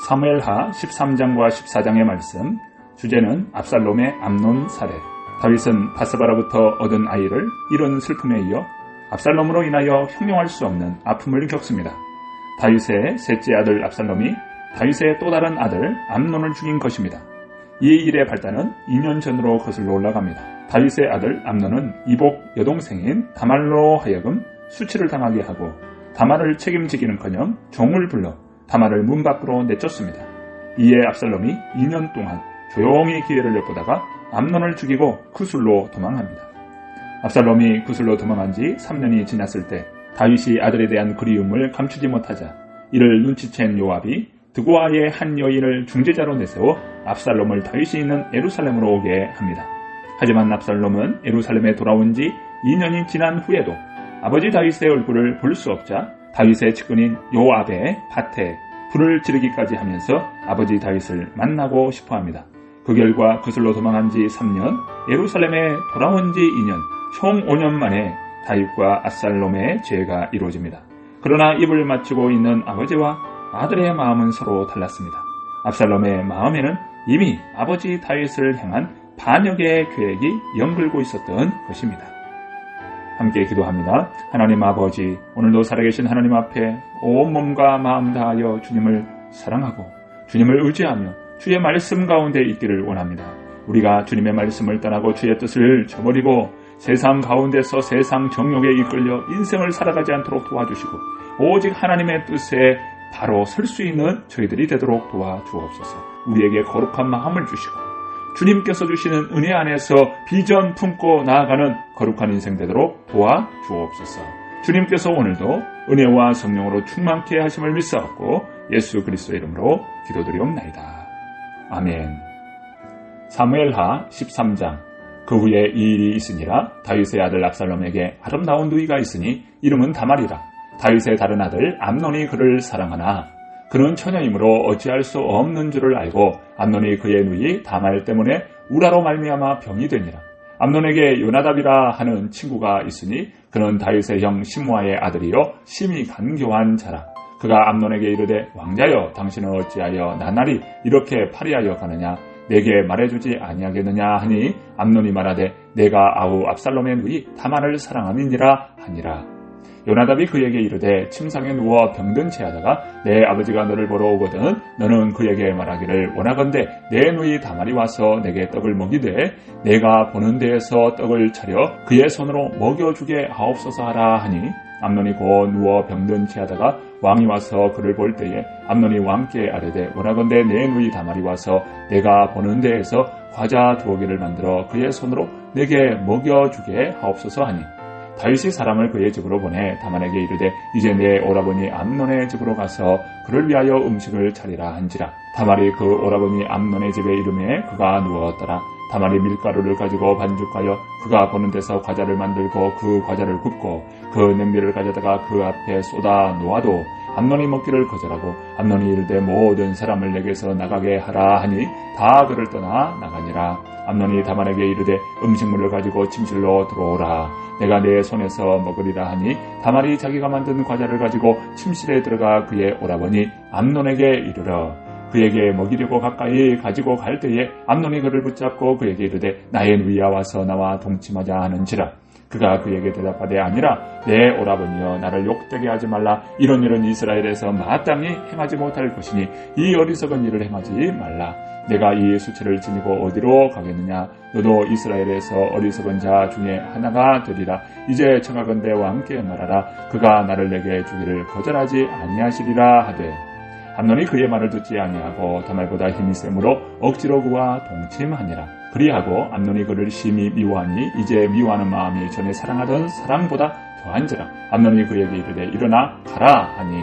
사무엘하 13장과 14장의 말씀, 주제는 압살롬의 암논 살해. 다윗은 바스바로부터 얻은 아이를 잃은 슬픔에 이어 압살롬으로 인하여 형용할 수 없는 아픔을 겪습니다. 다윗의 셋째 아들 압살롬이 다윗의 또 다른 아들 암논을 죽인 것입니다. 이 일의 발단은 2년 전으로 거슬러 올라갑니다. 다윗의 아들 암논은 이복 여동생인 다말로 하여금 수치를 당하게 하고 다말을 책임지기는커녕 종을 불러 다말을 문 밖으로 내쫓습니다. 이에 압살롬이 2년 동안 조용히 기회를 엿보다가 암논을 죽이고 구술로 도망합니다. 압살롬이 구술로 도망한 지 3년이 지났을 때 다윗이 아들에 대한 그리움을 감추지 못하자 이를 눈치챈 요압이 드고아의 한 여인을 중재자로 내세워 압살롬을 다윗이 있는 예루살렘으로 오게 합니다. 하지만 압살롬은 예루살렘에 돌아온 지 2년이 지난 후에도 아버지 다윗의 얼굴을 볼 수 없자 다윗의 측근인 요압의 밭에 불을 지르기까지 하면서 아버지 다윗을 만나고 싶어합니다. 그 결과 구슬로 도망한 지 3년, 예루살렘에 돌아온 지 2년, 총 5년 만에 다윗과 압살롬의 죄가 이루어집니다. 그러나 입을 맞추고 있는 아버지와 아들의 마음은 서로 달랐습니다. 압살롬의 마음에는 이미 아버지 다윗을 향한 반역의 계획이 연글고 있었던 것입니다. 함께 기도합니다. 하나님 아버지, 오늘도 살아계신 하나님 앞에 온몸과 마음 다하여 주님을 사랑하고 주님을 의지하며 주의 말씀 가운데 있기를 원합니다. 우리가 주님의 말씀을 떠나고 주의 뜻을 저버리고 세상 가운데서 세상 정욕에 이끌려 인생을 살아가지 않도록 도와주시고 오직 하나님의 뜻에 바로 설 수 있는 저희들이 되도록 도와주옵소서. 우리에게 거룩한 마음을 주시고 주님께서 주시는 은혜 안에서 비전 품고 나아가는 거룩한 인생 되도록 도와주옵소서. 주님께서 오늘도 은혜와 성령으로 충만케 하심을 믿사옵고 예수 그리스도의 이름으로 기도드리옵나이다. 아멘. 사무엘하 13장. 그 후에 이 일이 있으니라. 다윗의 아들 압살롬에게 아름다운 누이가 있으니 이름은 다말이라. 다윗의 다른 아들 암논이 그를 사랑하나 그는 처녀이므로 어찌할 수 없는 줄을 알고 암논이 그의 누이 다말 때문에 우라로 말미암아 병이 되니라. 암논에게 요나답이라 하는 친구가 있으니 그는 다윗의 형 시므아의 아들이요 심히 간교한 자라. 그가 암논에게 이르되 왕자여 당신은 어찌하여 나날이 이렇게 파리하여 가느냐 내게 말해주지 아니하겠느냐 하니 암논이 말하되 내가 아우 압살롬의 누이 다말을 사랑함이니라 하니라. 요나답이 그에게 이르되 침상에 누워 병든 채하다가 내 아버지가 너를 보러 오거든 너는 그에게 말하기를 원하건대 내 누이 다말이 와서 내게 떡을 먹이되 내가 보는 데에서 떡을 차려 그의 손으로 먹여주게 하옵소서 하라 하니 암논이 곧 누워 병든 채하다가 왕이 와서 그를 볼 때에 암논이 왕께 아뢰되 원하건대 내 누이 다말이 와서 내가 보는 데에서 과자 2개를 만들어 그의 손으로 내게 먹여주게 하옵소서 하니 다윗이 사람을 그의 집으로 보내 다말에게 이르되 이제 내 오라버니 암논의 집으로 가서 그를 위하여 음식을 차리라 한지라. 다말이 그 오라버니 암논의 집에 이르매 그가 누웠더라. 다말이 밀가루를 가지고 반죽하여 그가 보는 데서 과자를 만들고 그 과자를 굽고 그 냄비를 가져다가 그 앞에 쏟아 놓아도 암논이 먹기를 거절하고 암논이 이르되 모든 사람을 내게서 나가게 하라 하니 다 그를 떠나 나가니라. 암논이 다말에게 이르되 음식물을 가지고 침실로 들어오라. 내가 내 손에서 먹으리라 하니 다말이 자기가 만든 과자를 가지고 침실에 들어가 그의 오라버니 암논에게 이르러 그에게 먹이려고 가까이 가지고 갈 때에 암논이 그를 붙잡고 그에게 이르되 나의 누이야 와서 나와 동침하자 하는지라. 그가 그에게 대답하되 아니라 내 오라버니여 나를 욕되게 하지 말라. 이런 일은 이스라엘에서 마땅히 행하지 못할 것이니 이 어리석은 일을 행하지 말라. 내가 이 수치를 지니고 어디로 가겠느냐. 너도 이스라엘에서 어리석은 자 중에 하나가 되리라. 이제 청하건대 왕께 말하라. 그가 나를 내게 주기를 거절하지 아니하시리라 하되 암논이 그의 말을 듣지 아니하고 다말보다 힘이 세므로 억지로 그와 동침하니라. 그리하고 암논이 그를 심히 미워하니 이제 미워하는 마음이 전에 사랑하던 사랑보다 더한지라. 암논이 그에게 이르되 일어나 가라 하니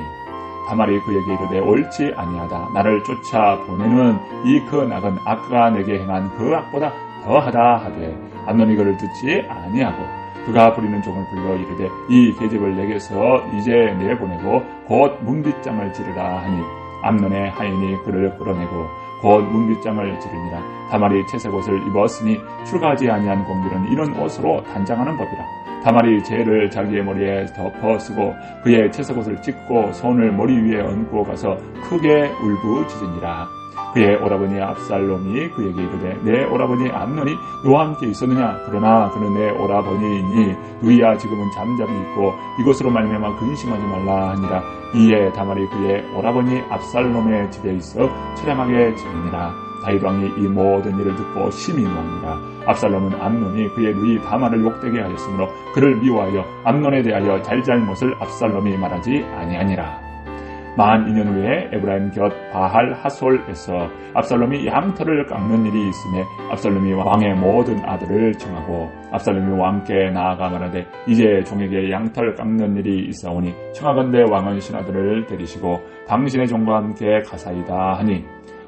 다말이 그에게 이르되 옳지 아니하다. 나를 쫓아 보내는 이 그 낙은 아까 내게 행한 그 악보다 더하다 하되 암논이 그를 듣지 아니하고 그가 부리는 종을 불러 이르되 이 계집을 내게서 이제 내보내고 곧 문빗장을 지르라 하니 암논의 하인이 그를 끌어내고 곧 문빗장을 지르니라. 다말이 채색 옷을 입었으니 출가하지 아니한 공들은 이런 옷으로 단장하는 법이라. 다말이 재를 자기의 머리에 덮어 쓰고 그의 채석옷을 찢고 손을 머리 위에 얹고 가서 크게 울부짖으니라. 그의 오라버니 압살롬이 그에게 이르되 내 오라버니 암논이 너와 함께 있었느냐? 그러나 그는 내 오라버니이니 누이야 지금은 잠잠히 있고 이것으로 말미암아 근심하지 말라 하니라. 이에 다말이 그의 오라버니 압살롬의 집에 있어 처량하게 지내니라. 다윗 왕이 이 모든 일을 듣고 심히 노하니라. 압살롬은 암논이 그의 누이 다말을 욕되게 하였으므로 그를 미워하여 암논에 대하여 잘잘못을 압살롬이 말하지 아니하니라. 42년 후에 에브라임 곁 바할 하솔에서 압살롬이 양털을 깎는 일이 있음에 압살롬이 왕의 모든 아들을 청하고 압살롬이 왕께 나아가 말하되 이제 종에게 양털 깎는 일이 있사오니 청하건대 왕은 신하들을 데리시고 당신의 종과 함께 가사이다 하니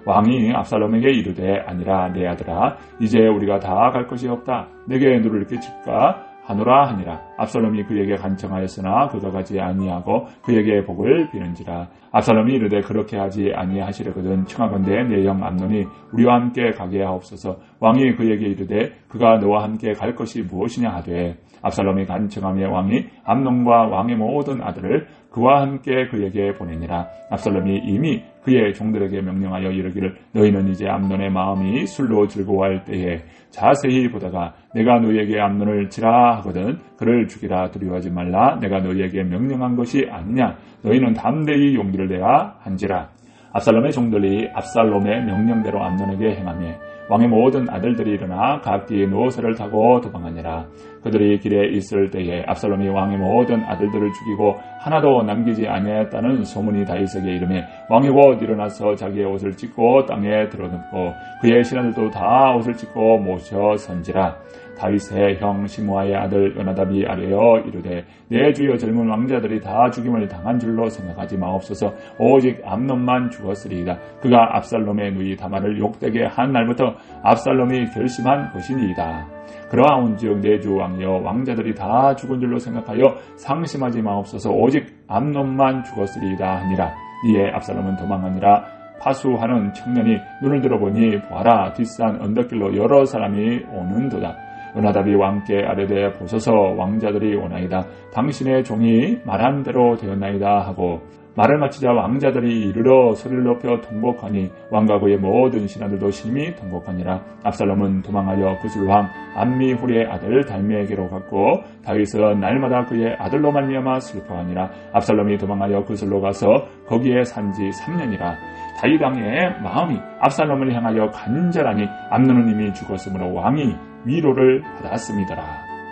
왕이 압살롬에게 이르되 아니라 내 아들아 이제 우리가 다 갈 것이 없다. 내게 누를 끼칠까 하노라 하니라. 압살롬이 그에게 간청하였으나 그가 가지 아니하고 그에게 복을 비는지라. 압살롬이 이르되 그렇게 하지 아니하시려거든 청하건대 내 형 암논이 우리와 함께 가게 하옵소서. 왕이 그에게 이르되 그가 너와 함께 갈 것이 무엇이냐 하되 압살롬이 간청하며 왕이 암논과 왕의 모든 아들을 그와 함께 그에게 보내니라. 압살롬이 이미 그의 종들에게 명령하여 이르기를 너희는 이제 암논의 마음이 술로 즐거워할 때에 자세히 보다가 내가 너희에게 암논을 치라 하거든 그를 죽이라. 두려워하지 말라. 내가 너희에게 명령한 것이 아니냐. 너희는 담대히 용기를 내야 한지라. 압살롬의 종들이 압살롬의 명령대로 암논에게 행하며 왕의 모든 아들들이 일어나 각기 노새를 타고 도망하니라. 그들이 길에 있을 때에 압살롬이 왕의 모든 아들들을 죽이고 하나도 남기지 아니하였다는 소문이 다윗에게 이르매 왕이 곧 일어나서 자기의 옷을 찢고 땅에 드러눕고 그의 신하들도 다 옷을 찢고 모셔 선지라. 다윗의 형 시므아의 아들 요나답이 아뢰어 이르되 내 주여 젊은 왕자들이 다 죽임을 당한 줄로 생각하지 마옵소서. 오직 암논만 죽었으리이다. 그가 압살롬의 누이 다말을 욕되게 한 날부터 압살롬이 결심한 것이니이다. 그러하온즉 내 주 왕이여 왕자들이 다 죽은 줄로 생각하여 상심하지 마옵소서. 오직 암논만 죽었으리이다 하니라. 이에 압살롬은 도망하니라. 파수하는 청년이 눈을 들어보니 보아라 뒷산 언덕길로 여러 사람이 오는도다. 요나답이 왕께 아뢰되 보소서 왕자들이 오나이다. 당신의 종이 말한 대로 되었나이다 하고 말을 마치자 왕자들이 이르러 소리를 높여 통곡하니 왕과 그의 모든 신하들도 심히 통곡하니라. 압살롬은 도망하여 구슬왕 암미후리의 아들 달미에게로 갔고 다윗은 날마다 그의 아들로 말미암아 슬퍼하니라. 압살롬이 도망하여 구슬로 가서 거기에 산지 3년이라. 다윗 왕의 마음이 압살롬을 향하여 간절하니 암논은 이미 죽었으므로 왕이 위로를 받았음이더라.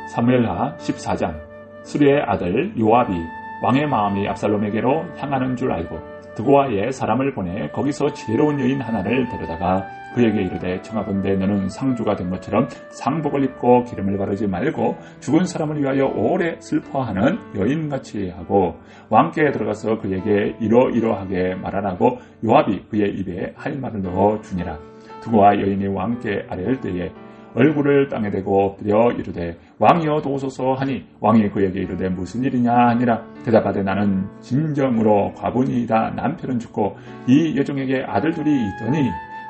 사무엘하 14장. 수리의 아들 요압이 왕의 마음이 압살롬에게로 향하는 줄 알고 드고아에 사람을 보내 거기서 지혜로운 여인 하나를 데려다가 그에게 이르되 청하건대 너는 상주가 된 것처럼 상복을 입고 기름을 바르지 말고 죽은 사람을 위하여 오래 슬퍼하는 여인같이 하고 왕께 들어가서 그에게 이러이러하게 말하라고 요압이 그의 입에 할 말을 넣어 주니라. 드고아 여인이 왕께 아뢰을 때에 얼굴을 땅에 대고 엎드려 이르되 왕이여 도우소서 하니 왕이 그에게 이르되 무슨 일이냐 하니라. 대답하되 나는 진정으로 과부니이다. 남편은 죽고 이 여종에게 아들들이 있더니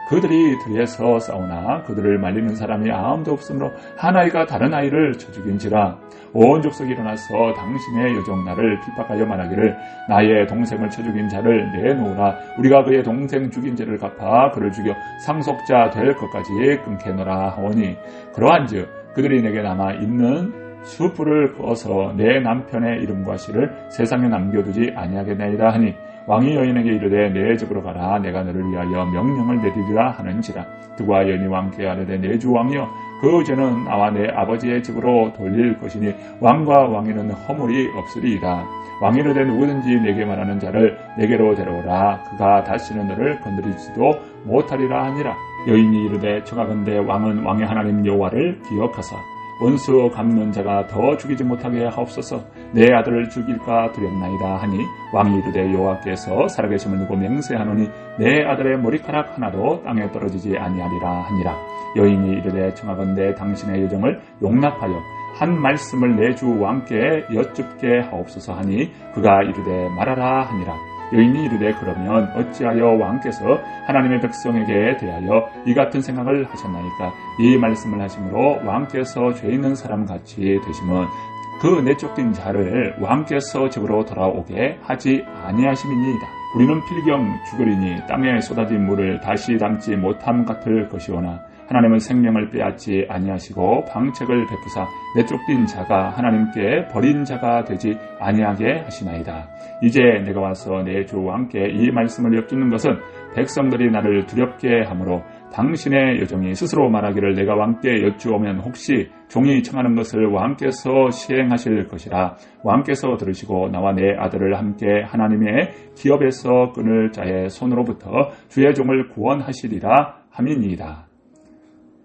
그들이 들에서 싸우나 그들을 말리는 사람이 아무도 없으므로 한 아이가 다른 아이를 쳐 죽인지라. 온 족속이 일어나서 당신의 여종 나를 핍박하여 말하기를 나의 동생을 쳐 죽인 자를 내놓으라. 우리가 그의 동생 죽인 죄를 갚아 그를 죽여 상속자 될 것까지 끊게노라 하오니 그러한즉 그들이 내게 남아 있는 숯불을 꺼서 내 남편의 이름과 시를 세상에 남겨두지 아니하겠나이다 하니 왕이 여인에게 이르되 내 집으로 가라. 내가 너를 위하여 명령을 내리리라 하는지라. 드고아 여인이 왕께 아뢰되 내 주 왕이여 그 죄는 나와 내 아버지의 집으로 돌릴 것이니 왕과 왕에는 허물이 없으리이다. 왕이 이르되 누구든지 내게 말하는 자를 내게로 데려오라. 그가 다시는 너를 건드리지도 못하리라 하니라. 여인이 이르되 청하건대 왕은 왕의 하나님 여호와를 기억하사 원수 갚는 자가 더 죽이지 못하게 하옵소서. 내 아들을 죽일까 두렵나이다 하니 왕이 이르되 여호와께서 살아계심을 두고 맹세하노니 내 아들의 머리카락 하나도 땅에 떨어지지 아니하리라 하니라. 여인이 이르되 청하건대 당신의 여정을 용납하여 한 말씀을 내 주 왕께 여쭙게 하옵소서 하니 그가 이르되 말하라 하니라. 여인이 이르되 그러면 어찌하여 왕께서 하나님의 백성에게 대하여 이 같은 생각을 하셨나이까? 이 말씀을 하심으로 왕께서 죄 있는 사람같이 되심은 그 내쫓긴 자를 왕께서 집으로 돌아오게 하지 아니하심이니이다. 우리는 필경 죽으리니 땅에 쏟아진 물을 다시 담지 못함 같을 것이오나 하나님은 생명을 빼앗지 아니하시고 방책을 베푸사 내쫓긴 자가 하나님께 버린 자가 되지 아니하게 하시나이다. 이제 내가 와서 내 주 왕께 이 말씀을 여쭙는 것은 백성들이 나를 두렵게 하므로 당신의 여종이 스스로 말하기를 내가 왕께 여쭈오면 혹시 종이 청하는 것을 왕께서 시행하실 것이라. 왕께서 들으시고 나와 내 아들을 함께 하나님의 기업에서 끊을 자의 손으로부터 주의 종을 구원하시리라 함이니이다.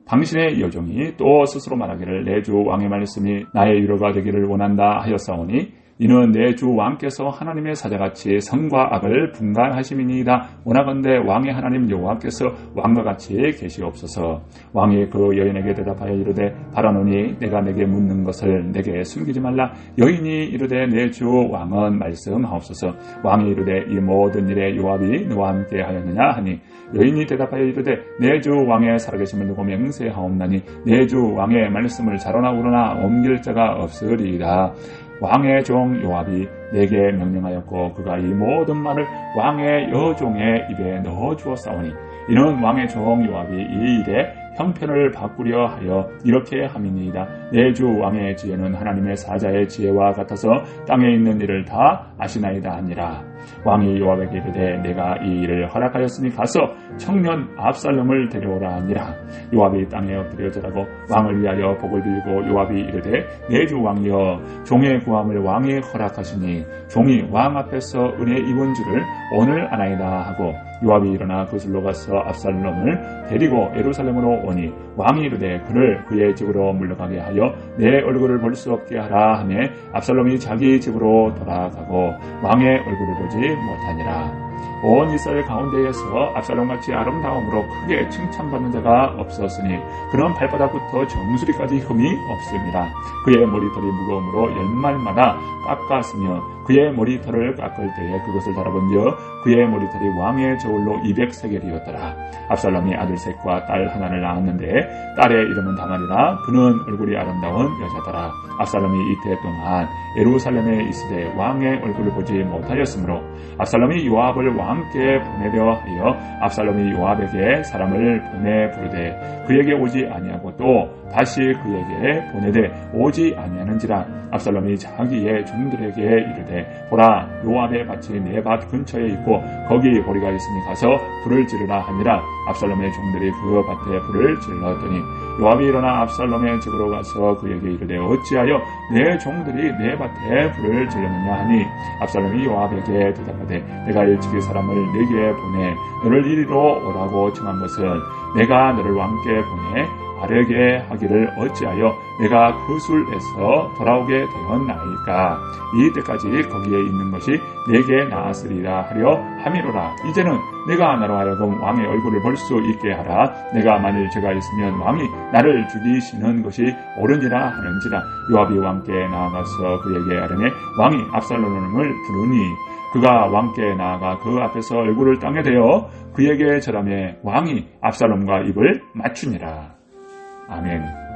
당신의 여종이 또 스스로 말하기를 내 주 왕의 말씀이 나의 위로가 되기를 원한다 하였사오니 이는 내 주 왕께서 하나님의 사자같이 선과 악을 분간하심이니이다. 원하건대 왕의 하나님 여호와께서 왕과 같이 계시옵소서. 왕이 그 여인에게 대답하여 이르되 바라노니 내가 내게 묻는 것을 내게 숨기지 말라. 여인이 이르되 내 주 왕은 말씀하옵소서. 왕이 이르되 이 모든 일에 요압이 너와 함께 하였느냐 하니 여인이 대답하여 이르되 내 주 왕의 살아계심을 두고 맹세하옵나니 내 주 왕의 말씀을 자로나 우러나 옮길 자가 없으리이다. 왕의 종 요압이 내게 명령하였고 그가 이 모든 말을 왕의 여종의 입에 넣어 주었사오니 이는 왕의 종 요압이 이 일에 형편을 바꾸려 하여 이렇게 함이니이다. 내 주 왕의 지혜는 하나님의 사자의 지혜와 같아서 땅에 있는 일을 다 아시나이다 하니라. 왕이 요압에게 이르되 내가 이 일을 허락하였으니 가서 청년 압살롬을 데려오라 하니라. 요압이 땅에 엎드려 절하고 왕을 위하여 복을 빌고 요압이 이르되 내 주 왕이여 종의 구함을 왕이 허락하시니 종이 왕 앞에서 은혜 입은 줄을 오늘 아나이다 하고 요압이 일어나 그슬로 가서 압살롬을 데리고 예루살렘으로 오니 왕이 이르되 그를 그의 집으로 물러가게 하여 내 얼굴을 볼 수 없게 하라 하며 압살롬이 자기 집으로 돌아가고 왕의 얼굴을 보지 못하니라. 온 이스라엘 가운데에서 압살롬같이 아름다움으로 크게 칭찬받는 자가 없었으니 그런 발바닥부터 정수리까지 흠이 없습니다. 그의 머리털이 무거움으로 10말마다 깎았으며 그의 머리털을 깎을 때에 그것을 달아본즉 그의 머리털이 왕의 저울로 200세겔이었더라. 압살롬이 아들 셋과 딸 하나를 낳았는데 딸의 이름은 다말이라. 그는 얼굴이 아름다운 여자더라. 압살롬이 이태 동안 예루살렘에 있으되 왕의 얼굴을 보지 못하였으므로 압살롬이 요압을 왕께 보내려 하여 압살롬이 요압에게 사람을 보내 부르되 그에게 오지 아니하고 또 다시 그에게 보내되 오지 아니하는지라. 압살롬이 자기의 종들에게 이르되 보라 요압의 밭이 내 밭 근처에 있고 거기 보리가 있으니 가서 불을 지르라 하니라. 압살롬의 종들이 그 밭에 불을 질렀더니 요압이 일어나 압살롬의 집으로 가서 그에게 이르되 어찌하여 내 종들이 내 밭에 불을 질렀느냐 하니 압살롬이 요압에게 대답하되 내가 일찍이 사람을 내게 보내 너를 이리로 오라고 청한 것은 내가 너를 왕께 보내 아뢰게 하기를 어찌하여 내가 그술에서 돌아오게 되었나이까. 이때까지 거기에 있는 것이 내게 나았으리라 하려 함이로라. 이제는 내가 나로 하여금 왕의 얼굴을 볼 수 있게 하라. 내가 만일 죄가 있으면 왕이 나를 죽이시는 것이 옳으니라 하는지라. 요압이 왕께 나아가서 그에게 아뢰매 왕이 압살롬을 부르니 그가 왕께 나아가 그 앞에서 얼굴을 땅에 대어 그에게 절하매 왕이 압살롬과 입을 맞추니라. 아멘.